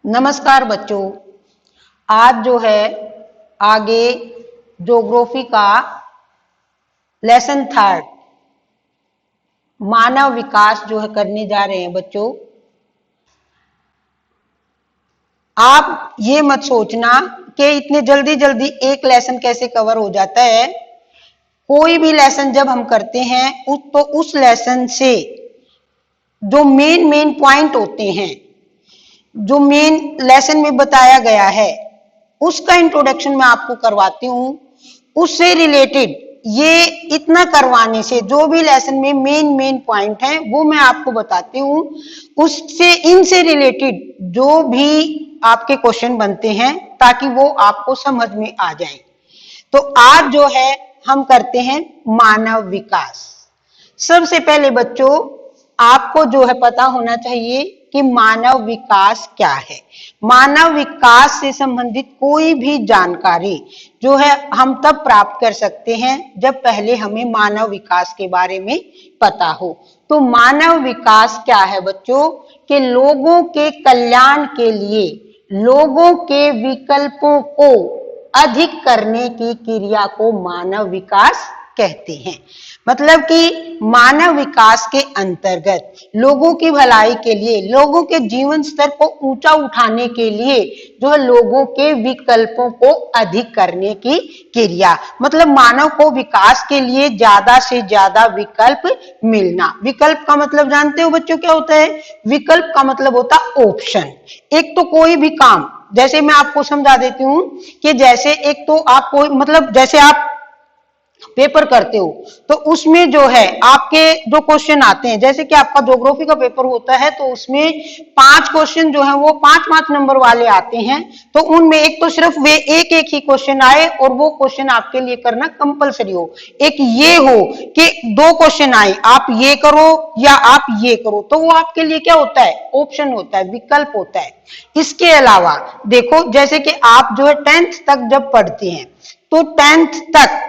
नमस्कार बच्चों। आज जो है आगे ज्योग्राफी का लेसन 3 मानव विकास जो है करने जा रहे हैं बच्चों। आप ये मत सोचना कि इतने जल्दी जल्दी एक लेसन कैसे कवर हो जाता है। कोई भी लेसन जब हम करते हैं तो उस लेसन से जो मेन पॉइंट होते हैं, जो मेन लेसन में बताया गया है, उसका इंट्रोडक्शन मैं आपको करवाती हूँ। उससे रिलेटेड ये इतना करवाने से जो भी लेसन में मेन पॉइंट है वो मैं आपको बताती हूँ। उससे इनसे रिलेटेड जो भी आपके क्वेश्चन बनते हैं ताकि वो आपको समझ में आ जाए। तो आज जो है हम करते हैं मानव विकास। सबसे पहले बच्चों आपको जो है पता होना चाहिए कि मानव विकास क्या है। मानव विकास से संबंधित कोई भी जानकारी जो है हम तब प्राप्त कर सकते हैं जब पहले हमें मानव विकास के बारे में पता हो। तो मानव विकास क्या है बच्चों? कि लोगों के कल्याण के लिए लोगों के विकल्पों को अधिक करने की क्रिया को मानव विकास कहते हैं। मतलब कि मानव विकास के अंतर्गत लोगों की भलाई के लिए, लोगों के जीवन स्तर को ऊंचा उठाने के लिए जो है लोगों के विकल्पों को अधिक करने की क्रिया, मतलब मानव को विकास के लिए ज्यादा से ज्यादा विकल्प मिलना। विकल्प का मतलब जानते हो बच्चों क्या होता है? विकल्प का मतलब होता ऑप्शन। एक तो कोई भी काम, जैसे मैं आपको समझा देती हूँ कि जैसे एक तो आप कोई मतलब जैसे आप पेपर करते हो तो उसमें जो है आपके जो क्वेश्चन आते हैं, जैसे कि आपका ज्योग्राफी का पेपर होता है तो उसमें 5 क्वेश्चन जो है वो 5 नंबर वाले आते हैं। तो उनमें एक तो सिर्फ वे एक ही क्वेश्चन आए और वो क्वेश्चन आपके लिए करना कंपलसरी हो। एक ये हो कि 2 क्वेश्चन आए, आप ये करो या आप ये करो, तो वो आपके लिए क्या होता है? ऑप्शन होता है, विकल्प होता है। इसके अलावा देखो जैसे कि आप जो है 10th तक जब पढ़ते हैं तो 10th तक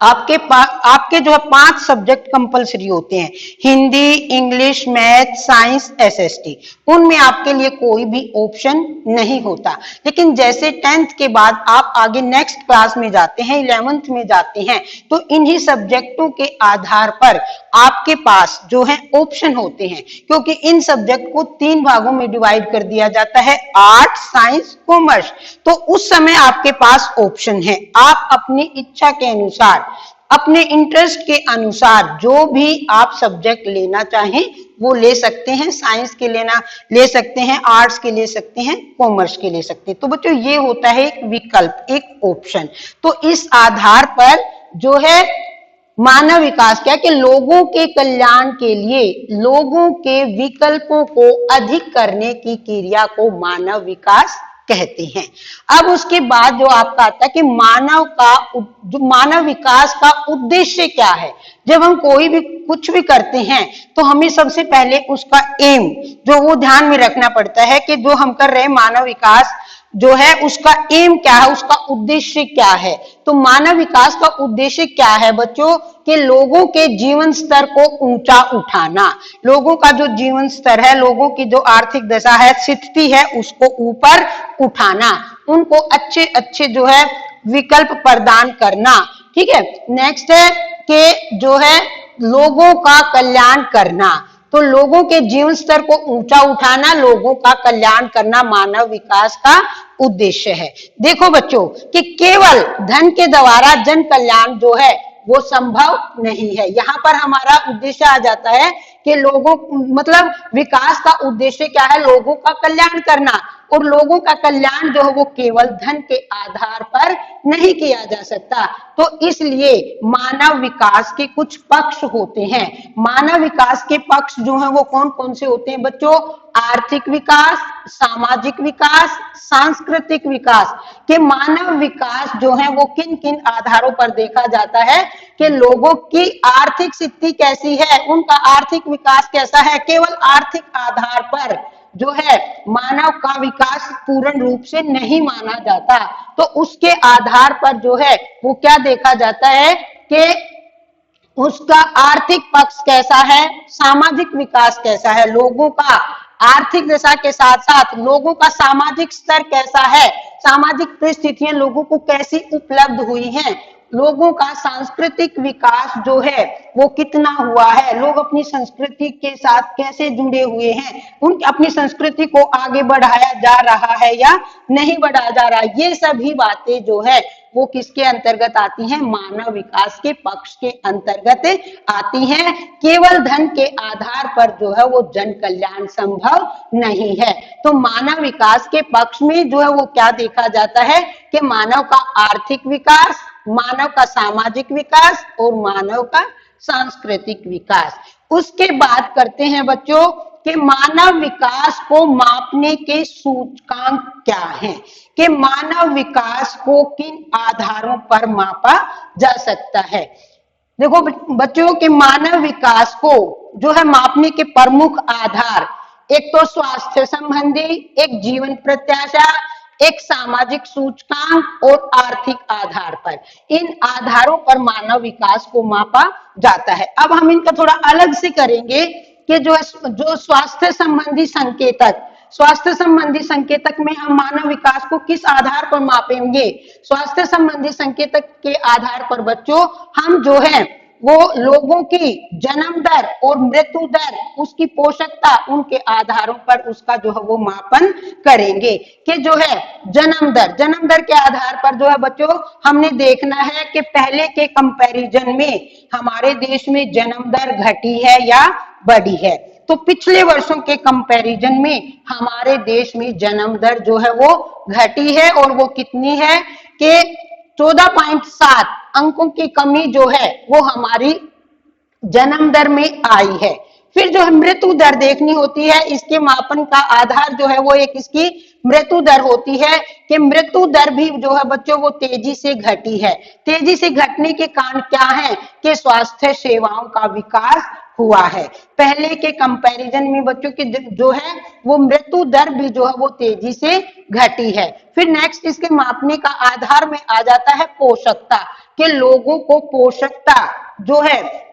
आपके जो है 5 सब्जेक्ट कंपलसरी होते हैं, Hindi, English, math, science, SST. उनमें आपके लिए कोई भी ऑप्शन नहीं होता। लेकिन जैसे 10th के बाद आप आगे नेक्स्ट क्लास में जाते हैं, 11th में जाते हैं, तो इन्हीं सब्जेक्टों के आधार पर आपके पास जो है ऑप्शन होते हैं, क्योंकि इन सब्जेक्ट को 3 भागों में डिवाइड कर दिया जाता है, आर्ट, साइंस, कॉमर्स। तो उस समय आपके पास ऑप्शन है, आप अपनी इच्छा के अनुसार, अपने इंटरेस्ट के अनुसार जो भी आप सब्जेक्ट लेना चाहें वो ले सकते हैं। साइंस के ले सकते हैं, आर्ट्स के ले सकते हैं, कॉमर्स के ले सकते हैं। तो बच्चों ये होता है एक विकल्प, एक ऑप्शन। तो इस आधार पर जो है मानव विकास क्या कि लोगों के कल्याण के लिए लोगों के विकल्पों को अधिक करने की क्रिया को मानव विकास कहते हैं। अब उसके बाद जो आपका आता है कि मानव विकास का उद्देश्य क्या है। जब हम कोई भी कुछ भी करते हैं तो हमें सबसे पहले उसका एम जो वो ध्यान में रखना पड़ता है कि जो हम कर रहे हैं मानव विकास जो है उसका एम क्या है, उसका उद्देश्य क्या है। तो मानव विकास का उद्देश्य क्या है बच्चों? कि लोगों के जीवन स्तर को ऊंचा उठाना, लोगों का जो जीवन स्तर है, लोगों की जो आर्थिक दशा है, स्थिति है, उसको ऊपर उठाना, उनको अच्छे अच्छे जो है विकल्प प्रदान करना। ठीक है। नेक्स्ट है कि जो है लोगों का कल्याण करना। तो लोगों के जीवन स्तर को ऊंचा उठाना, लोगों का कल्याण करना मानव विकास का उद्देश्य है। देखो बच्चों कि केवल धन के द्वारा जन कल्याण जो है वो संभव नहीं है। यहाँ पर हमारा उद्देश्य आ जाता है कि लोगों मतलब विकास का उद्देश्य क्या है? लोगों का कल्याण करना। और लोगों का कल्याण जो है वो केवल धन के आधार पर नहीं किया जा सकता। तो इसलिए मानव विकास के कुछ पक्ष होते हैं। मानव विकास के पक्ष जो है वो कौन कौन से होते हैं बच्चों? आर्थिक विकास, सामाजिक विकास, सांस्कृतिक विकास। के मानव विकास जो है वो किन किन आधारों पर देखा जाता है कि लोगों की आर्थिक स्थिति कैसी है, उनका आर्थिक विकास कैसा है। केवल आर्थिक आधार पर जो है मानव का विकास पूर्ण रूप से नहीं माना जाता। तो उसके आधार पर जो है वो क्या देखा जाता है कि उसका आर्थिक पक्ष कैसा है, सामाजिक विकास कैसा है, लोगों का आर्थिक दशा के साथ साथ लोगों का सामाजिक स्तर कैसा है, सामाजिक परिस्थितियां लोगों को कैसी उपलब्ध हुई हैं, लोगों का सांस्कृतिक विकास जो है वो कितना हुआ है, लोग अपनी संस्कृति के साथ कैसे जुड़े हुए हैं, उन अपनी संस्कृति को आगे बढ़ाया जा रहा है या नहीं बढ़ाया जा रहा है, ये सभी बातें जो है वो किसके अंतर्गत आती हैं, मानव विकास के पक्ष के अंतर्गत आती हैं। केवल धन के आधार पर जो है वो जन कल्याण संभव नहीं है। तो मानव विकास के पक्ष में जो है वो क्या देखा जाता है कि मानव का आर्थिक विकास, मानव का सामाजिक विकास और मानव का सांस्कृतिक विकास। उसके बाद करते हैं बच्चों कि मानव विकास को मापने के सूचकांक क्या हैं, कि मानव विकास को किन आधारों पर मापा जा सकता है। देखो बच्चों के मानव विकास को जो है मापने के प्रमुख आधार, एक तो स्वास्थ्य संबंधी, एक जीवन प्रत्याशा, एक सामाजिक सूचकांक और आर्थिक आधार पर, इन आधारों पर मानव विकास को मापा जाता है। अब हम इनका थोड़ा अलग से करेंगे कि जो स्वास्थ्य संबंधी संकेतक, स्वास्थ्य संबंधी संकेतक में हम मानव विकास को किस आधार पर मापेंगे, स्वास्थ्य संबंधी संकेतक के आधार पर बच्चों हम जो है वो लोगों की जन्म दर और मृत्यु दर, उसकी पोषकता, उनके आधारों पर उसका जो है वो मापन करेंगे कि जो है जन्म दर के आधार पर जो है बच्चों हमने देखना है कि पहले के कंपैरिजन में हमारे देश में जन्म दर घटी है या बढ़ी है। तो पिछले वर्षों के कंपैरिजन में हमारे देश में जन्म दर जो है वो घटी है और वो कितनी है कि 14.7 अंकों की कमी जो है वो हमारी जन्म दर में आई है। फिर जो है मृत्यु दर देखनी होती है, इसके मापन का आधार जो है वो एक इसकी मृत्यु दर होती है कि मृत्यु दर भी जो है बच्चों वो तेजी से घटी है। तेजी से घटने के कारण क्या है कि स्वास्थ्य सेवाओं का विकास हुआ है। पहले के कंपैरिजन में बच्चों की जो है वो मृत्यु दर भी जो है वो तेजी से घटी है। फिर नेक्स्ट इसके मापने का आधार में आ जाता है पोषकता, कि लोगों को पोषकता जो है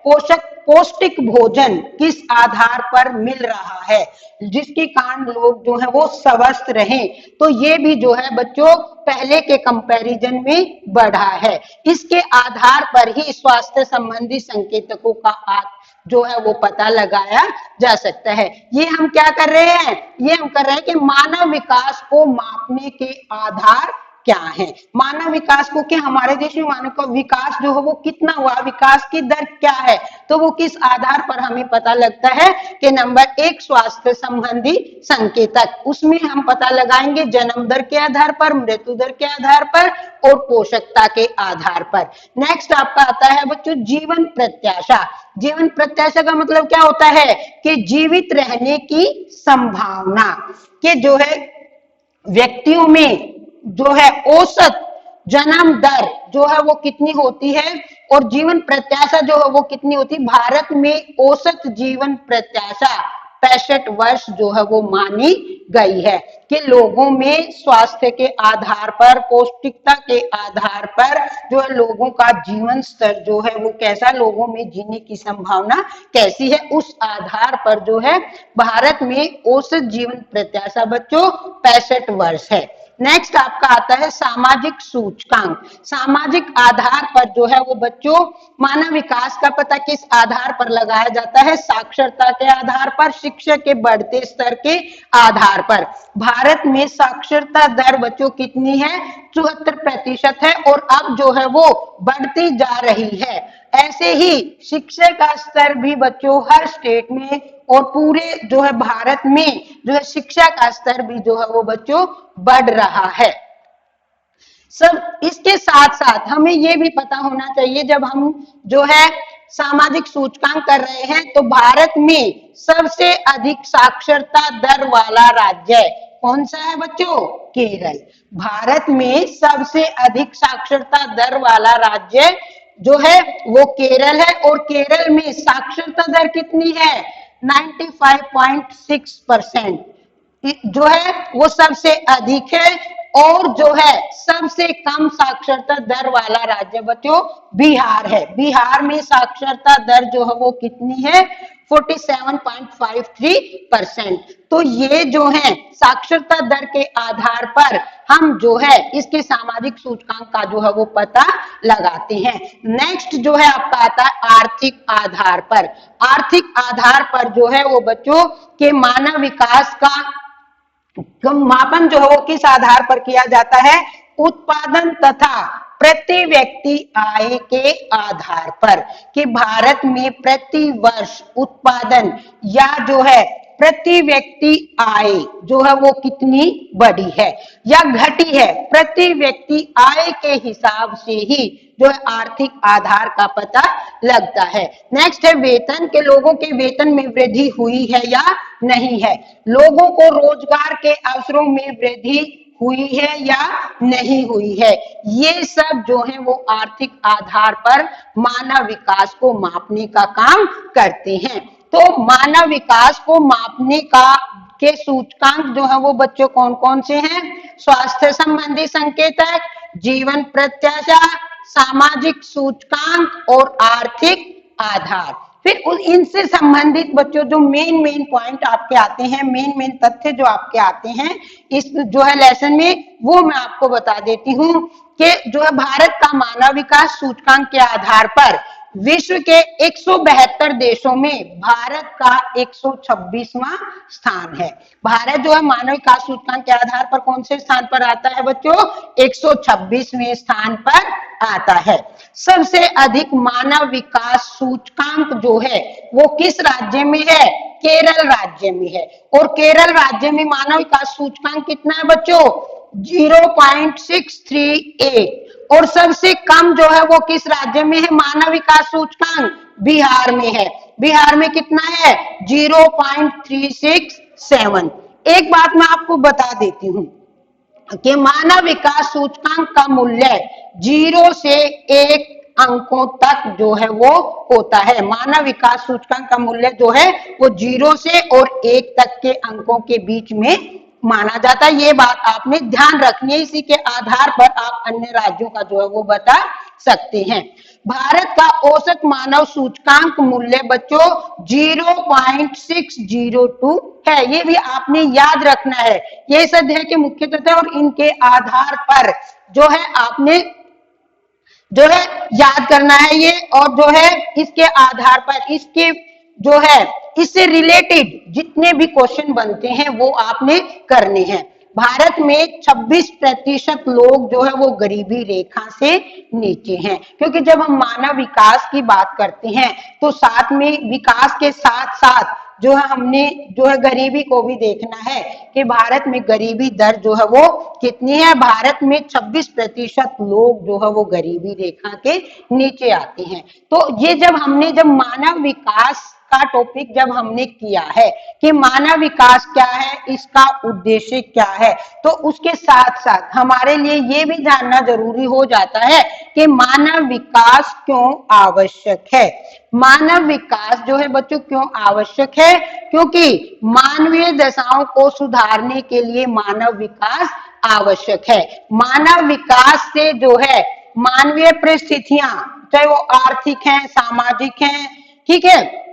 पौष्टिक भोजन किस आधार पर मिल रहा है, जिसके कारण लोग जो है वो स्वस्थ रहें। तो ये भी जो है बच्चों पहले के कंपैरिजन में बढ़ा है। इसके आधार पर ही स्वास्थ्य संबंधी संकेतकों का जो है वो पता लगाया जा सकता है। ये हम क्या कर रहे हैं, ये हम कर रहे हैं कि मानव विकास को मापने के आधार क्या है, मानव विकास को, कि हमारे देश में मानव का विकास जो है वो कितना हुआ, विकास की दर क्या है, तो वो किस आधार पर हमें पता लगता है कि नंबर 1 स्वास्थ्य संबंधी संकेतक, उसमें हम पता लगाएंगे जन्म दर के आधार पर, मृत्यु दर के आधार पर और पोषकता के आधार पर। नेक्स्ट आपका आता है बच्चों जीवन प्रत्याशा। जीवन प्रत्याशा का मतलब क्या होता है कि जीवित रहने की संभावना, कि जो है व्यक्तियों में जो है औसत जन्म दर जो है वो कितनी होती है और जीवन प्रत्याशा जो है वो कितनी होती है। भारत में औसत जीवन प्रत्याशा 65 वर्ष जो है वो मानी गई है कि लोगों में स्वास्थ्य के आधार पर, पौष्टिकता के आधार पर जो है लोगों का जीवन स्तर जो है वो कैसा, लोगों में जीने की संभावना कैसी है, उस आधार पर जो है भारत में औसत जीवन प्रत्याशा बच्चों 65 वर्ष है। नेक्स्ट आपका आता है सामाजिक सूचकांक। सामाजिक आधार पर जो है वो बच्चों मानव विकास का पता किस आधार पर लगाया जाता है, साक्षरता के आधार पर, शिक्षा के बढ़ते स्तर के आधार पर। भारत में साक्षरता दर बच्चों कितनी है, 74% है और अब जो है वो बढ़ती जा रही है। ऐसे ही शिक्षा का स्तर भी बच्चों हर स्टेट में और पूरे जो है भारत में जो है शिक्षा का स्तर भी जो है वो बच्चों बढ़ रहा है। सब इसके साथ साथ हमें ये भी पता होना चाहिए, जब हम जो है सामाजिक सूचकांक कर रहे हैं तो भारत में सबसे अधिक साक्षरता दर वाला राज्य कौन सा है बच्चों, केरल। भारत में सबसे अधिक साक्षरता दर वाला राज्य जो है वो केरल है और केरल में साक्षरता दर कितनी है, 95.6% जो है वो सबसे अधिक है। और जो है सबसे कम साक्षरता दर वाला राज्य बच्चों बिहार है। बिहार में साक्षरता दर जो है वो कितनी है, 47.53%। तो ये जो है साक्षरता दर के आधार पर हम जो है इसके सामाजिक सूचकांक का जो है वो पता लगाते हैं। नेक्स्ट जो है आपका आता है आर्थिक आधार पर। आर्थिक आधार पर जो है वो बच्चों के मानव विकास का मापन जो है वो किस आधार पर किया जाता है? उत्पादन तथा प्रति व्यक्ति आय के आधार पर, कि भारत में प्रति वर्ष उत्पादन या जो है प्रति व्यक्ति आय जो है वो कितनी बढ़ी है या घटी है, प्रति व्यक्ति आय के हिसाब से ही जो है आर्थिक आधार का पता लगता है। नेक्स्ट है वेतन, के लोगों के वेतन में वृद्धि हुई है या नहीं है, लोगों को रोजगार के अवसरों में वृद्धि हुई है या नहीं हुई है। ये सब जो है वो आर्थिक आधार पर मानव विकास को मापने का काम करते हैं। तो मानव विकास को मापने का के सूचकांक जो है वो बच्चों कौन कौन से हैं? स्वास्थ्य संबंधी संकेतक, जीवन प्रत्याशा, सामाजिक सूचकांक और आर्थिक आधार। फिर इनसे संबंधित बच्चों जो मेन पॉइंट आपके आते हैं, मेन तथ्य जो आपके आते हैं इस जो है लेसन में, वो मैं आपको बता देती हूँ कि जो है भारत का मानव विकास सूचकांक के आधार पर विश्व के 172 देशों में भारत का 126वां स्थान है। भारत जो है मानव विकास सूचकांक के आधार पर कौन से स्थान पर आता है बच्चों? 126वें स्थान पर आता है। सबसे अधिक मानव विकास सूचकांक जो है वो किस राज्य में है? केरल राज्य में है। और केरल राज्य में मानव विकास सूचकांक कितना है बच्चों? 0.638। और सबसे कम जो है वो किस राज्य में है मानव विकास सूचकांक? बिहार में है। बिहार में कितना है? 0.367। एक बात मैं आपको बता देती हूं कि मानव विकास सूचकांक का मूल्य 0 से 1 अंकों तक जो है वो होता है। मानव विकास सूचकांक का मूल्य जो है वो 0 से और 1 तक के अंकों के बीच में माना जाता है। ये बात आपने ध्यान रखनी है, इसी के आधार पर आप अन्य राज्यों का जो है वो बता सकते हैं। भारत का औसत मानव सूचकांक मूल्य बच्चों 0.602 है। ये भी आपने याद रखना है। ये सब है कि मुख्य तथ्य और इनके आधार पर जो है आपने जो है याद करना है ये, और जो है इसके आधार पर इसके जो है इससे रिलेटेड जितने भी क्वेश्चन बनते हैं वो आपने करने हैं। भारत में 26% लोग जो है वो गरीबी रेखा से नीचे हैं, क्योंकि जब हम मानव विकास की बात करते हैं तो साथ में विकास के साथ साथ जो है हमने जो है गरीबी को भी देखना है कि भारत में गरीबी दर जो है वो कितनी है। भारत में 26% लोग जो है वो गरीबी रेखा के नीचे आते हैं। तो ये जब मानव विकास का टॉपिक जब हमने किया है कि मानव विकास क्या है, इसका उद्देश्य क्या है, तो उसके साथ साथ हमारे लिए ये भी जानना जरूरी हो जाता है कि मानव विकास क्यों आवश्यक है। मानव विकास जो है बच्चों क्यों आवश्यक है? क्योंकि मानवीय दशाओं को सुधारने के लिए मानव विकास आवश्यक है। मानव विकास से जो है मानवीय परिस्थितियां, चाहे वो आर्थिक हैं, सामाजिक हैं, ठीक है,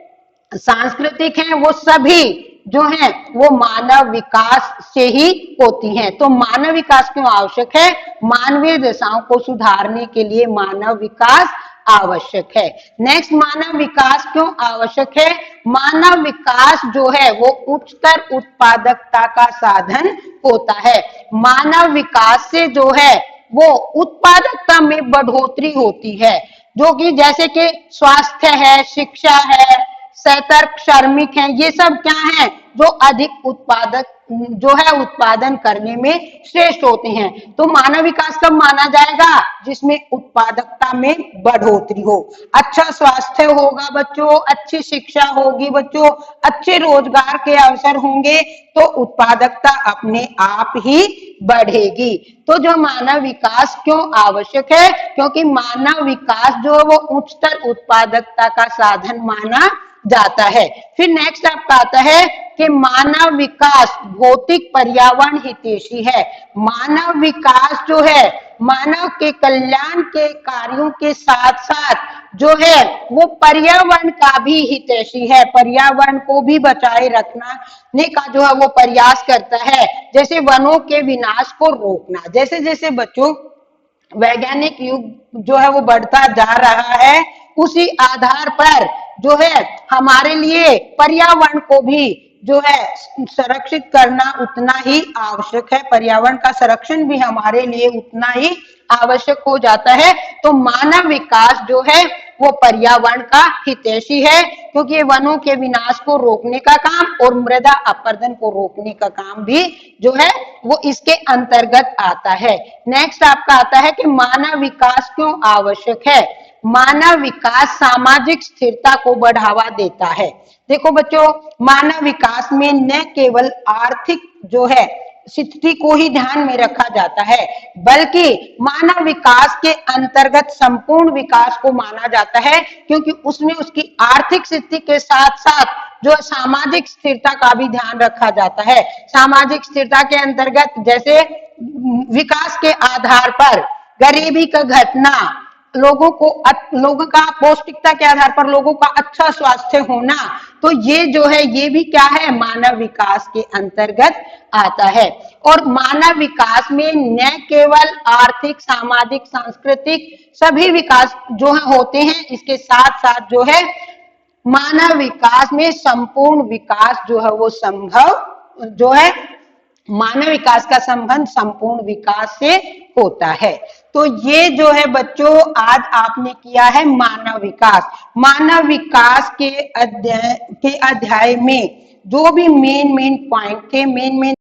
सांस्कृतिक हैं, वो सभी जो है वो मानव विकास से ही होती हैं। तो मानव विकास क्यों आवश्यक है? मानवीय दशाओं को सुधारने के लिए मानव विकास आवश्यक है। नेक्स्ट, मानव विकास क्यों आवश्यक है? मानव विकास जो है वो उच्चतर उत्पादकता का साधन होता है। मानव विकास से जो है वो उत्पादकता में बढ़ोतरी होती है, जो कि जैसे कि स्वास्थ्य है, शिक्षा है, सतर्क श्रमिक हैं, ये सब क्या है जो अधिक उत्पादक जो है उत्पादन करने में श्रेष्ठ होते हैं। तो मानव विकास कब माना जाएगा? जिसमें उत्पादकता में बढ़ोतरी हो, अच्छा स्वास्थ्य होगा बच्चों, अच्छी शिक्षा होगी बच्चों, अच्छे रोजगार के अवसर होंगे, तो उत्पादकता अपने आप ही बढ़ेगी। तो जो मानव विकास क्यों आवश्यक है? क्योंकि मानव विकास जो है वो उच्चतर उत्पादकता का साधन माना जाता है। फिर नेक्स्ट आपका आता है कि मानव विकास भौतिक पर्यावरण हितैषी है। मानव विकास जो है मानव के कल्याण के कार्यों के साथ साथ जो है वो पर्यावरण का भी हितैषी है, पर्यावरण को भी बचाए रखने का जो है वो प्रयास करता है। जैसे वनों के विनाश को रोकना, जैसे जैसे बच्चों वैज्ञानिक युग जो है वो बढ़ता जा रहा है, उसी आधार पर जो है हमारे लिए पर्यावरण को भी जो है संरक्षित करना उतना ही आवश्यक है, पर्यावरण का संरक्षण भी हमारे लिए उतना ही आवश्यक हो जाता है। तो मानव विकास जो है वो पर्यावरण का हितैषी है, क्योंकि ये वनों के विनाश को रोकने का काम और मृदा अपरदन को रोकने का काम भी जो है वो इसके अंतर्गत आता है। नेक्स्ट आपका आता है कि मानव विकास क्यों आवश्यक है। मानव विकास सामाजिक स्थिरता को बढ़ावा देता है। देखो बच्चों, मानव विकास में न केवल आर्थिक जो है स्थिति को ही ध्यान में रखा जाता है, बल्कि मानव विकास के अंतर्गत संपूर्ण विकास को माना जाता है, क्योंकि उसमें उसकी आर्थिक स्थिति के साथ साथ जो सामाजिक स्थिरता का भी ध्यान रखा जाता है। सामाजिक स्थिरता के अंतर्गत जैसे विकास के आधार पर गरीबी का घटना, लोगों का पौष्टिकता के आधार पर लोगों का अच्छा स्वास्थ्य होना, तो ये जो है ये भी क्या है, मानव विकास के अंतर्गत आता है। और मानव विकास में न केवल आर्थिक, सामाजिक, सांस्कृतिक सभी विकास जो है होते हैं, इसके साथ साथ जो है मानव विकास में संपूर्ण विकास जो है वो संभव जो है, मानव विकास का संबंध संपूर्ण विकास से होता है। तो ये जो है बच्चों आज आपने किया है मानव विकास। मानव विकास के अध्याय में जो भी मेन पॉइंट थे, मेन